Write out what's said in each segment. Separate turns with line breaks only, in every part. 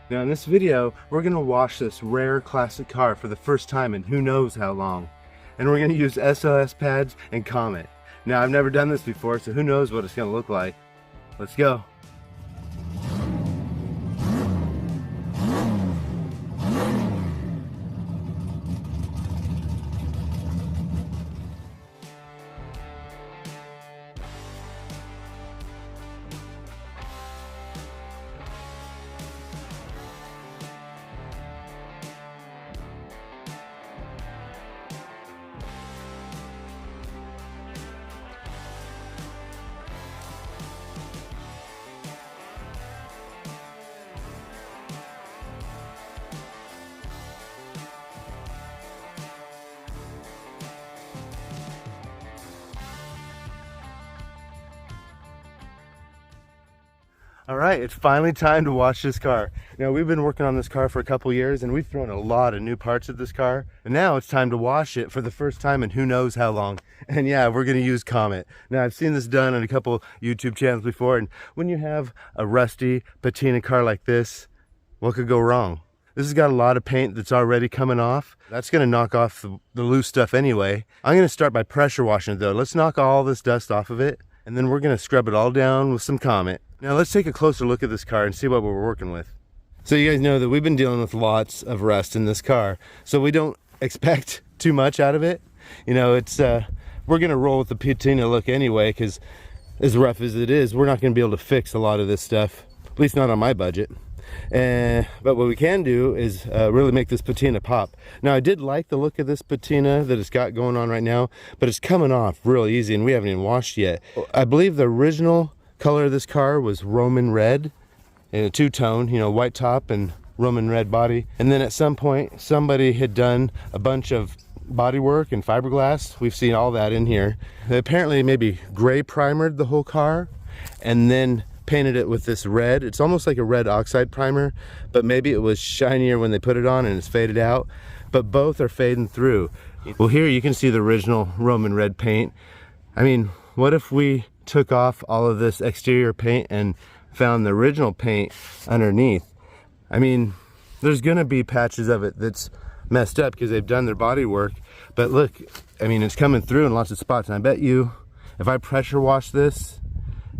Now in this video, we're gonna wash this rare classic car for the first time in who knows how long. And we're gonna use S.O.S pads and Comet. Now I've never done this before, so who knows what it's gonna look like. Let's go. All right, it's finally time to wash this car. Now we've been working on this car for a couple years and we've thrown a lot of new parts at this car. And now it's time to wash it for the first time in who knows how long. And yeah, we're gonna use Comet. Now I've seen this done on a couple YouTube channels before, and when you have a rusty patina car like this, what could go wrong? This has got a lot of paint that's already coming off. That's gonna knock off the loose stuff anyway. I'm gonna start by pressure washing it though. Let's knock all this dust off of it, and then we're gonna scrub it all down with some Comet. Now let's take a closer look at this car and see what we're working with. So you guys know that we've been dealing with lots of rust in this car, so we don't expect too much out of it. You know, it's we're gonna roll with the patina look anyway, because as rough as it is, we're not gonna be able to fix a lot of this stuff, at least not on my budget. But what we can do is really make this patina pop. Now I did like the look of this patina that it's got going on right now, but it's coming off real easy and we haven't even washed yet. I believe the original color of this car was Roman red in a two-tone, you know, white top and Roman red body. And then at some point somebody had done a bunch of body work and fiberglass. We've seen all that in here. They apparently maybe gray primered the whole car and then painted it with this red. It's almost like a red oxide primer, but maybe it was shinier when they put it on and it's faded out, but both are fading through. Well, here you can see the original Roman red paint. I mean, what if we took off all of this exterior paint and found the original paint underneath? I mean, there's gonna be patches of it that's messed up because they've done their body work, but look, I mean, it's coming through in lots of spots. And I bet you if I pressure wash this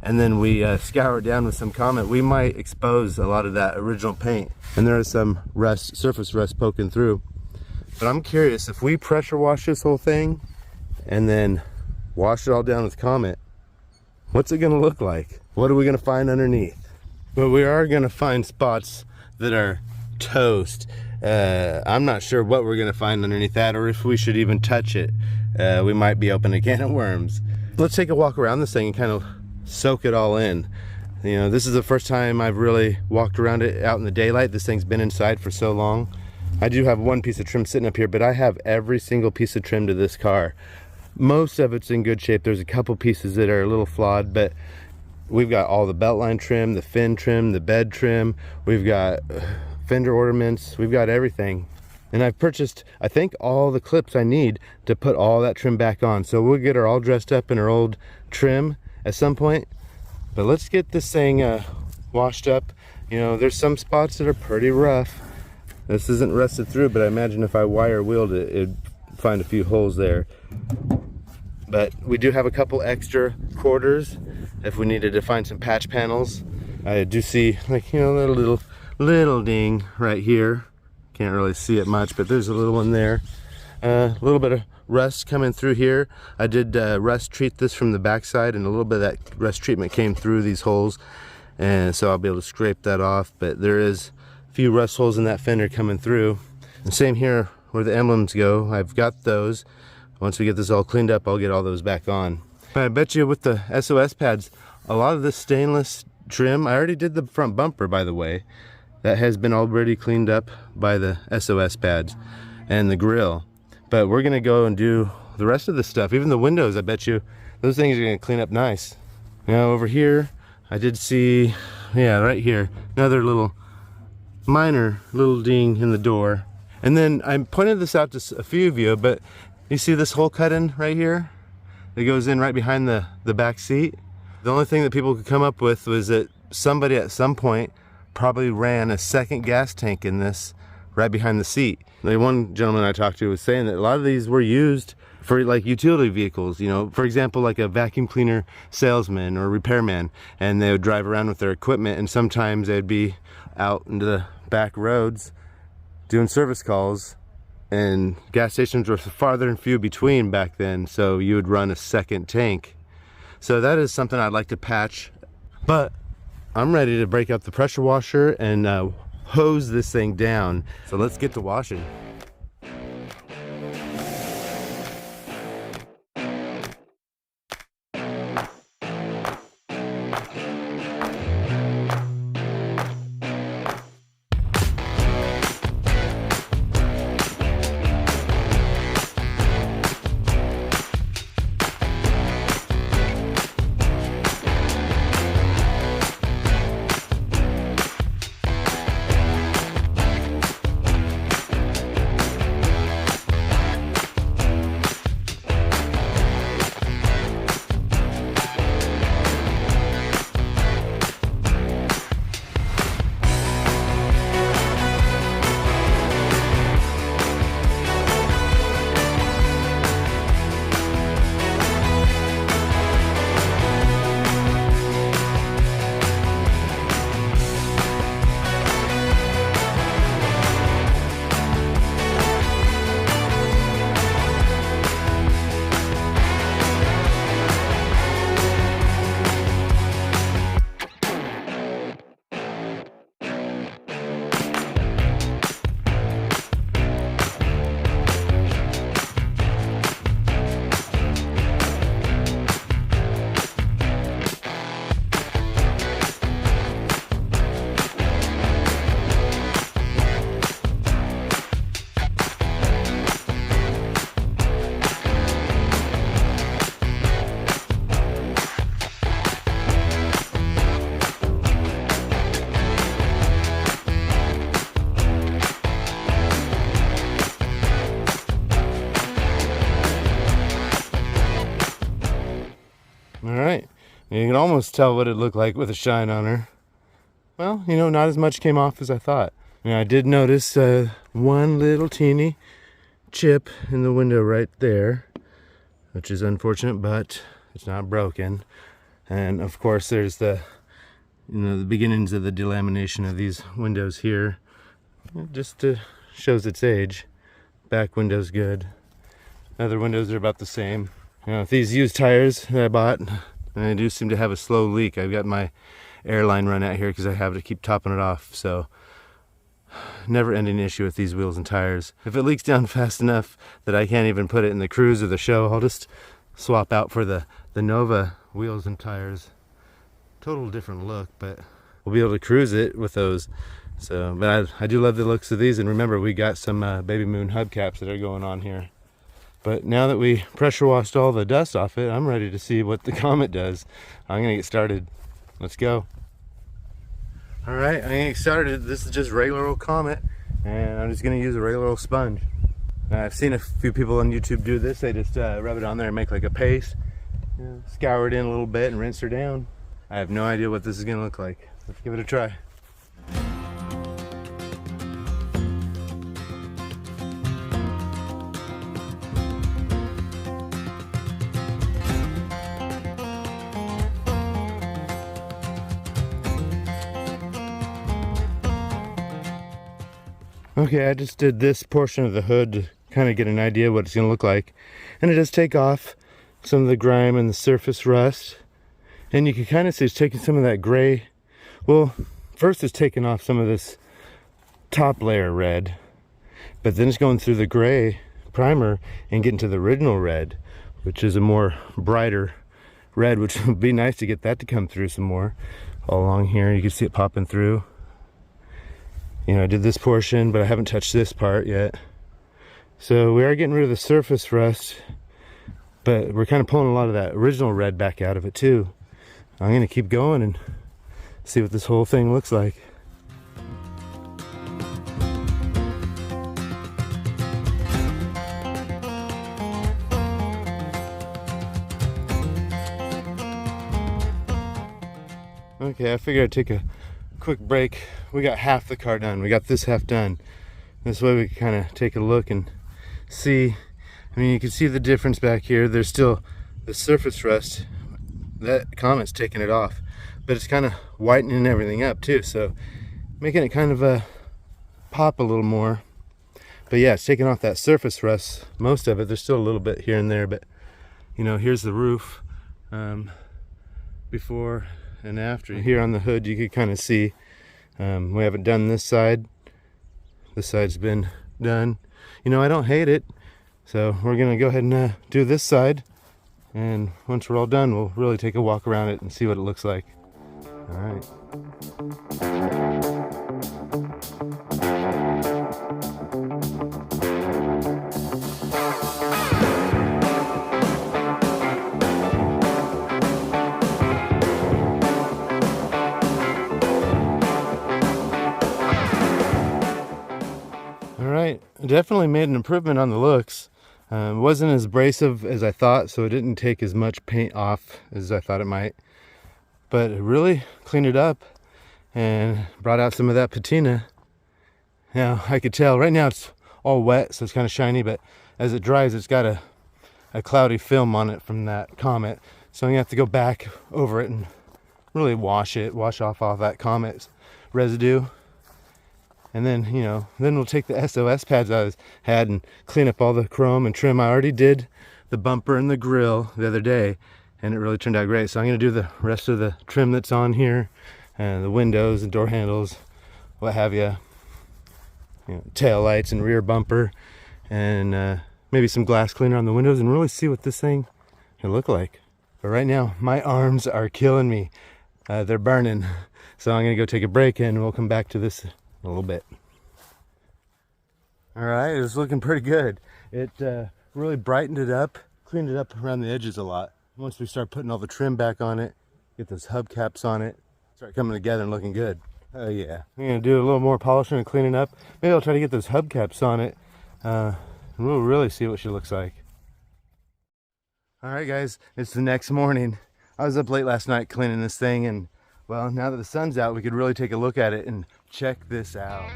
and then we scour it down with some Comet, we might expose a lot of that original paint. And there is some rust, surface rust poking through. But I'm curious, if we pressure wash this whole thing and then wash it all down with Comet, what's it gonna look like? What are we gonna find underneath? Well, we are gonna find spots that are toast. I'm not sure what we're gonna find underneath that, or if we should even touch it. We might be opening a can of worms. Let's take a walk around this thing and kind of soak it all in. You know, this is the first time I've really walked around it out in the daylight. This thing's been inside for so long. I do have one piece of trim sitting up here, but I have every single piece of trim to this car. Most of it's in good shape. There's a couple pieces that are a little flawed, but we've got all the beltline trim, the fin trim, the bed trim. We've got fender ornaments. We've got everything. And I've purchased, I think, all the clips I need to put all that trim back on. So we'll get her all dressed up in her old trim at some point. But let's get this thing washed up. You know, there's some spots that are pretty rough. This isn't rusted through, but I imagine if I wire wheeled it, it'd find a few holes there. But we do have a couple extra quarters if we needed to find some patch panels. I do see, like, you know, a little ding right here. Can't really see it much, but there's a little one there. A little bit of rust coming through here. I did rust treat this from the backside, and a little bit of that rust treatment came through these holes, and so I'll be able to scrape that off. But there is a few rust holes in that fender coming through. And same here where the emblems go. I've got those. Once we get this all cleaned up, I'll get all those back on. I bet you with the S.O.S pads, a lot of this stainless trim, I already did the front bumper, by the way. That has been already cleaned up by the S.O.S pads and the grill. But we're gonna go and do the rest of the stuff. Even the windows, I bet you, those things are gonna clean up nice. Now over here, I did see, yeah, right here, another little minor little ding in the door. And then I pointed this out to a few of you, but you see this hole cut in right here? It goes in right behind the back seat. The only thing that people could come up with was that somebody at some point probably ran a second gas tank in this right behind the seat. The one gentleman I talked to was saying that a lot of these were used for like utility vehicles, you know, for example, like a vacuum cleaner salesman or repairman, and they would drive around with their equipment, and sometimes they'd be out into the back roads doing service calls, and gas stations were farther and few between back then, so you would run a second tank. So that is something I'd like to patch, but I'm ready to break up the pressure washer and hose this thing down. So let's get to washing. Alright, you can almost tell what it looked like with a shine on her. Well, you know, not as much came off as I thought. Now, I did notice one little teeny chip in the window right there, which is unfortunate, but it's not broken. And of course, there's the, you know, the beginnings of the delamination of these windows here. It just shows its age. Back window's good. Other windows are about the same. You know, these used tires that I bought, and they do seem to have a slow leak. I've got my airline run out here because I have to keep topping it off. So, never ending issue with these wheels and tires. If it leaks down fast enough that I can't even put it in the cruise or the show, I'll just swap out for the Nova wheels and tires. Total different look, but we'll be able to cruise it with those. So, but I do love the looks of these, and remember, we got some Baby Moon hubcaps that are going on here. But now that we pressure washed all the dust off it, I'm ready to see what the Comet does. I'm gonna get started. Let's go. All right, I'm gonna get started. This is just regular old Comet, and I'm just gonna use a regular old sponge. I've seen a few people on YouTube do this. They just rub it on there and make like a paste, you know, scour it in a little bit and rinse her down. I have no idea what this is gonna look like. Let's give it a try. Okay, I just did this portion of the hood to kind of get an idea what it's going to look like. And it does take off some of the grime and the surface rust. And you can kind of see it's taking some of that gray. Well, first it's taking off some of this top layer red. But then it's going through the gray primer and getting to the original red, which is a more brighter red, which would be nice to get that to come through some more. All along here, you can see it popping through. You know, I did this portion, but I haven't touched this part yet. So we are getting rid of the surface rust, but we're kind of pulling a lot of that original red back out of it too. I'm gonna keep going and see what this whole thing looks like. Okay, I figured I'd take a quick break. We got half the car done. We got this half done. This way we can kind of take a look and see. I mean, you can see the difference back here. There's still the surface rust. That Comet's taking it off, but it's kind of whitening everything up too, so making it kind of pop a little more. But yeah, it's taking off that surface rust, most of it. There's still a little bit here and there, but you know, here's the roof before and after. Here on the hood you could kind of see we haven't done this side. This side's been done. You know, I don't hate it, so we're gonna go ahead and do this side, and once we're all done we'll really take a walk around it and see what it looks like. All right. Definitely made an improvement on the looks. It wasn't as abrasive as I thought, so it didn't take as much paint off as I thought it might, but it really cleaned it up and brought out some of that patina. Now I could tell right now it's all wet, so it's kind of shiny, but as it dries it's got a cloudy film on it from that Comet, so I'm gonna have to go back over it and really wash off all that Comet's residue. And then, you know, then we'll take the S.O.S pads I had and clean up all the chrome and trim. I already did the bumper and the grill the other day, and it really turned out great. So I'm going to do the rest of the trim that's on here, and the windows and door handles, what have you, tail lights and rear bumper, and maybe some glass cleaner on the windows, and really see what this thing can look like. But right now, my arms are killing me. They're burning. So I'm going to go take a break, and we'll come back to this a little bit. All right, it's looking pretty good. It really brightened it up, cleaned it up around the edges a lot. Once we start putting all the trim back on it, get those hubcaps on it, start coming together and looking good. Oh yeah, I'm gonna do a little more polishing and cleaning up. Maybe I'll try to get those hubcaps on it, and we'll really see what she looks like. All right guys, it's the next morning. I was up late last night cleaning this thing, and well, now that the sun's out, we could really take a look at it and check this out.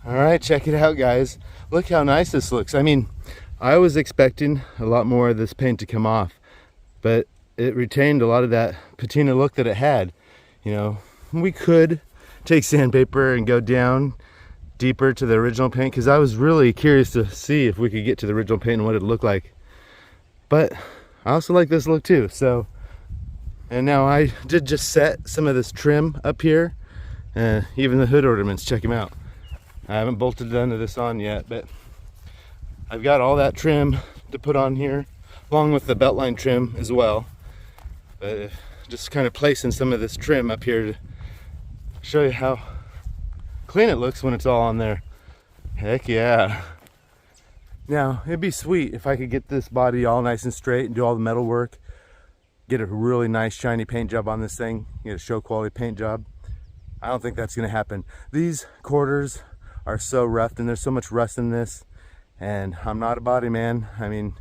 All right, check it out guys. Look how nice this looks. I mean, I was expecting a lot more of this paint to come off, but it retained a lot of that patina look that it had. You know, we could take sandpaper and go down deeper to the original paint, because I was really curious to see if we could get to the original paint and what it looked like. But I also like this look too. So, and now I did just set some of this trim up here, even the hood ornaments, check them out. I haven't bolted none of this on yet, but I've got all that trim to put on here, along with the beltline trim as well. But just kind of placing some of this trim up here to show you how clean it looks when it's all on there. Heck yeah. Now, it'd be sweet if I could get this body all nice and straight and do all the metal work, get a really nice shiny paint job on this thing, get a show quality paint job. I don't think that's gonna happen. These quarters are so roughed, and there's so much rust in this, and I'm not a body man. I mean,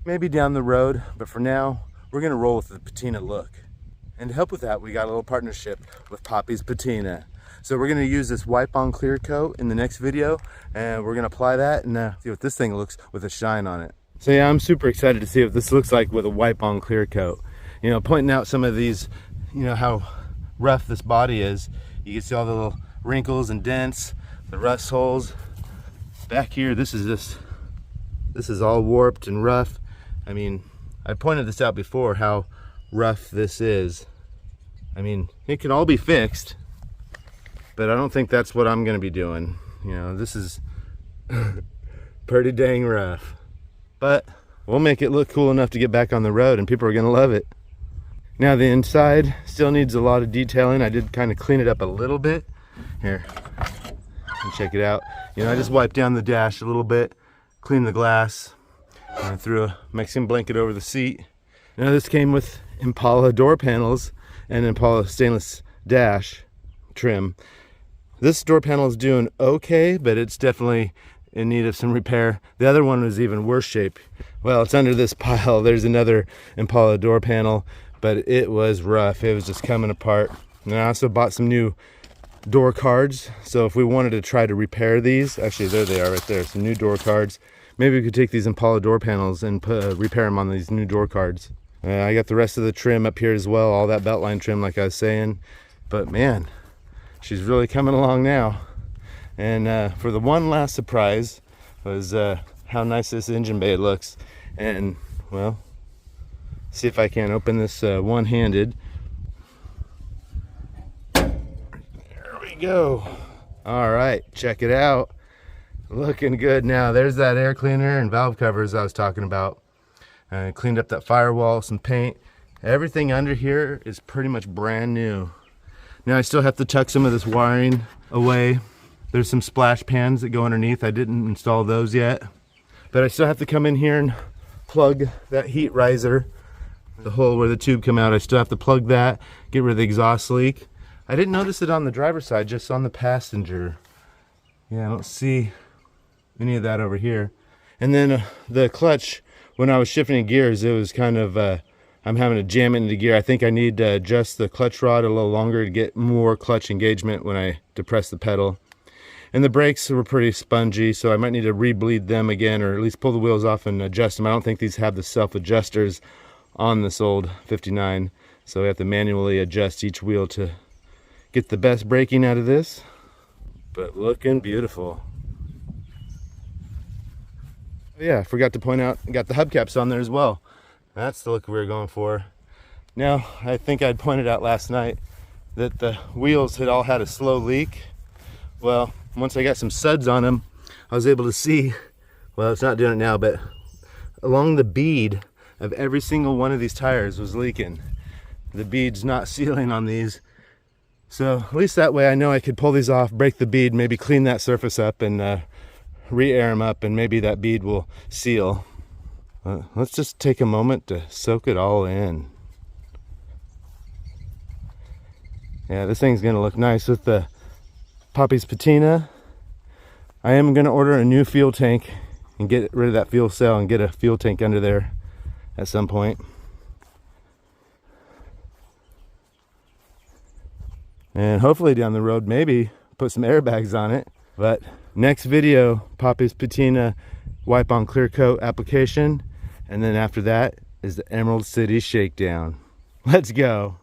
maybe down the road, but for now we're gonna roll with the patina look. And to help with that, we got a little partnership with Poppy's Patina. So we're gonna use this wipe on clear coat in the next video, and we're gonna apply that and see what this thing looks with a shine on it. So yeah, I'm super excited to see what this looks like with a wipe on clear coat. You know, pointing out some of these, you know, how rough this body is. You can see all the little wrinkles and dents, the rust holes. Back here, this is all warped and rough. I mean, I pointed this out before, how rough this is. I mean, it can all be fixed, but I don't think that's what I'm gonna be doing. You know, this is pretty dang rough. But we'll make it look cool enough to get back on the road and people are gonna love it. Now the inside still needs a lot of detailing. I did kind of clean it up a little bit. Here, check it out. You know, I just wiped down the dash a little bit, cleaned the glass, and I threw a Mexican blanket over the seat. Now this came with Impala door panels and Impala stainless dash trim. This door panel is doing okay, but it's definitely in need of some repair. The other one was even worse shape. Well, it's under this pile. There's another Impala door panel, but it was rough. It was just coming apart. And I also bought some new door cards. So if we wanted to try to repair these, actually there they are right there, some new door cards. Maybe we could take these Impala door panels and repair them on these new door cards. I got the rest of the trim up here as well, all that beltline trim like I was saying. But man, she's really coming along now. And for the one last surprise was how nice this engine bay looks. And well, see if I can open this one-handed. There we go. All right, check it out. Looking good now. There's that air cleaner and valve covers I was talking about. Cleaned up that firewall, some paint. Everything under here is pretty much brand new. Now I still have to tuck some of this wiring away. There's some splash pans that go underneath. I didn't install those yet. But I still have to come in here and plug that heat riser. The hole where the tube come out, I still have to plug that, get rid of the exhaust leak. I didn't notice it on the driver's side, just on the passenger. Yeah, I don't see any of that over here. And then the clutch, when I was shifting gears, it was kind of, I'm having to jam it into gear. I think I need to adjust the clutch rod a little longer to get more clutch engagement when I depress the pedal. And the brakes were pretty spongy, so I might need to re-bleed them again, or at least pull the wheels off and adjust them. I don't think these have the self-adjusters on this old 59, so we have to manually adjust each wheel to get the best braking out of this. But looking beautiful. Yeah, I forgot to point out, I got the hubcaps on there as well. That's the look we were going for. Now, I think I'd pointed out last night that the wheels had all had a slow leak. Well, once I got some suds on them, I was able to see, well, it's not doing it now, but along the bead of every single one of these tires was leaking. The bead's not sealing on these. So at least that way I know I could pull these off, break the bead, maybe clean that surface up and re-air them up, and maybe that bead will seal. Let's just take a moment to soak it all in. Yeah, this thing's gonna look nice with the Poppy's patina. I am gonna order a new fuel tank and get rid of that fuel cell and get a fuel tank under there at some point. And hopefully down the road, maybe put some airbags on it. But next video, Poppy's patina wipe on clear coat application. And then after that is the Emerald City Shakedown. Let's go.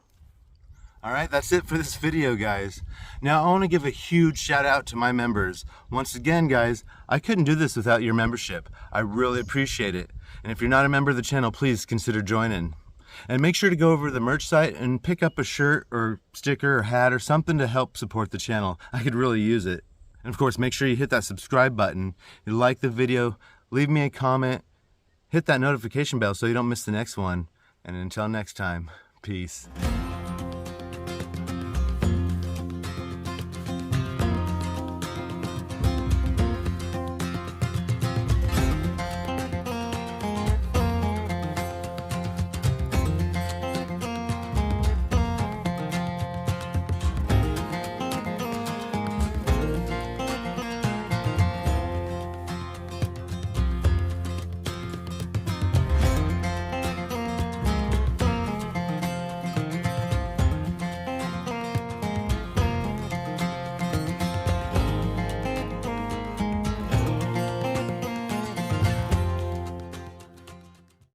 All right, that's it for this video, guys. Now I want to give a huge shout out to my members. Once again, guys, I couldn't do this without your membership. I really appreciate it. And if you're not a member of the channel, please consider joining. And make sure to go over to the merch site and pick up a shirt or sticker or hat or something to help support the channel. I could really use it. And of course, make sure you hit that subscribe button. You like the video, leave me a comment, hit that notification bell so you don't miss the next one. And until next time, peace.